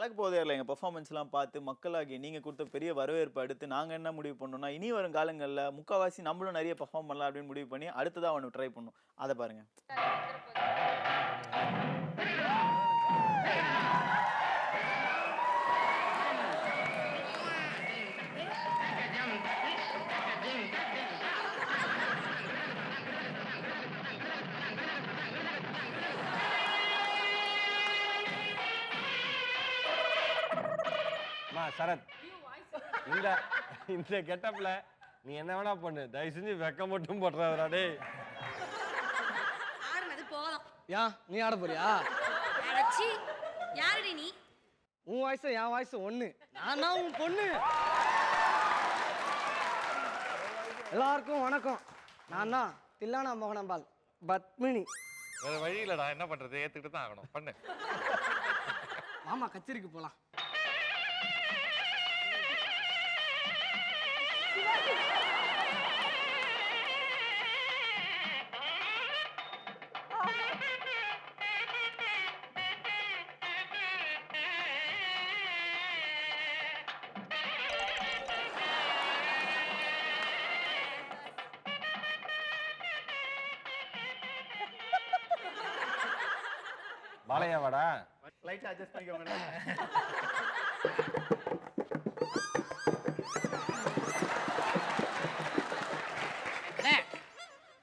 கலக்க போதையாரில் எங்கள் பெர்ஃபார்மன்ஸ்லாம் பார்த்து மக்களாகி நீங்கள் கொடுத்த பெரிய வரவேற்பு அடுத்து நாங்கள் என்ன முடிவு பண்ணோம்னா இனி வரும் காலங்களில் முக்கால்வாசி நம்மளும் நிறைய பெர்ஃபார்ம் பண்ணலாம் அப்படின்னு முடிவு பண்ணி அடுத்ததாக ஒன்று ட்ரை பண்ணோம். அதை பாருங்கள். சரத், இந்த இந்த கெட்டப்ல நீ என்ன வேணா பண்ணு, தயவு செஞ்சு வெக்க மட்டும் போடுறா டேய். ஆடுனது போதும். ஏன் நீ ஆட போறியா? அடச்சி, யாருடி நீ? உன் வயசு என் வயசு ஒண்ணு, நான் தான் உன் பொண்ணு. எல்லாருக்கும் வணக்கம். நான் தான் தில்லானா மோகனம்பால் பத்மினி. வேற வழி இல்லடா, என்ன பண்றது, ஏத்துக்கிட்டு தான் ஆகணும். பண்ணு மாமா, கச்சேரிக்கு போலாம். பாலையா வாடா, லைட்டாக அட்ஜஸ்ட் பண்ணிக்கோங்க.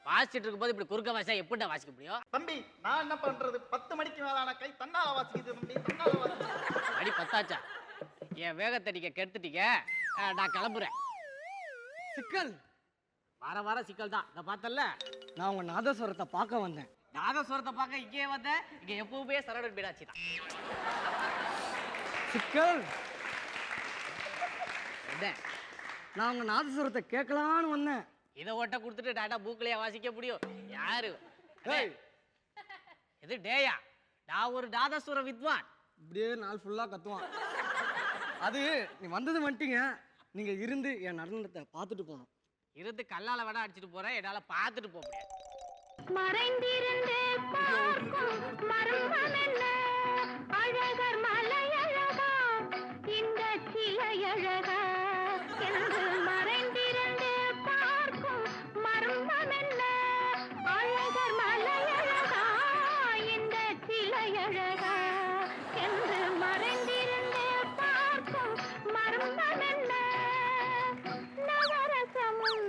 வாசிச்சுட்டு இருக்கும்போது இப்படி குறுக்க வாசிச்சா எப்படிடா வாசிக்க முடியும்? தம்பி, நான் என்ன பண்றது? 10 மணிக்கு மேலான கை தன்னால வாசிக்குது தம்பி, தன்னால வாசிக்குது. மணி 10 என் வேகத்தை நீங்க கெடுத்துட்டீங்க. நான் கிளம்புறேன். சிக்கல் வார வாரம் சிக்கல் தான். இதை பார்த்தல, நான் உங்க நாதஸ்வரத்தை பார்க்க வந்தேன். நாதஸ்வரத்தை பார்க்க இங்கே வந்தேன். இங்க எப்பவுமே சரவணன் பீடாச்சி தான். சிக்கல், என்ன நான் உங்க நாதஸ்வரத்தை கேட்கலான்னு வந்தேன். இதை ஓட்ட கொடுத்துட்டு டாட்டா பூக்களையா வாசிக்க முடியும்? யாரு ஏய், இது டேயா? நான் ஒரு நாதஸ்வர வித்வான். இப்படியே நாள் ஃபுல்லா கத்துவான். அது நீ வந்தது வந்துட்டீங்க, நீங்க இருந்து என் நடனத்தை பார்த்துட்டு போகணும். இருந்து கல்லால வேணா அடிச்சுட்டு போறேன், என்னால பார்த்துட்டு போக முடியாது. மறைந்திருந்து பார்க்கும் மர்மம் என்ன? அழகர் மலையழகா, இந்த சிலையழகா என்று மறைந்திருந்து பார்க்கும் மர்மம் என்ன? அழகர் மலையழகா, இந்த சிலையழகா என்று மறைந்திருந்து பார்க்கும் மர்மம் என்ன? நவரசமும்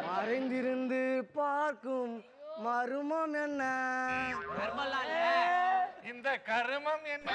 மறைந்திருந்து பார்க்கும் மருமம் என்ன? கர்மம்லாம் இல்ல. இந்த கருமம் என்ன?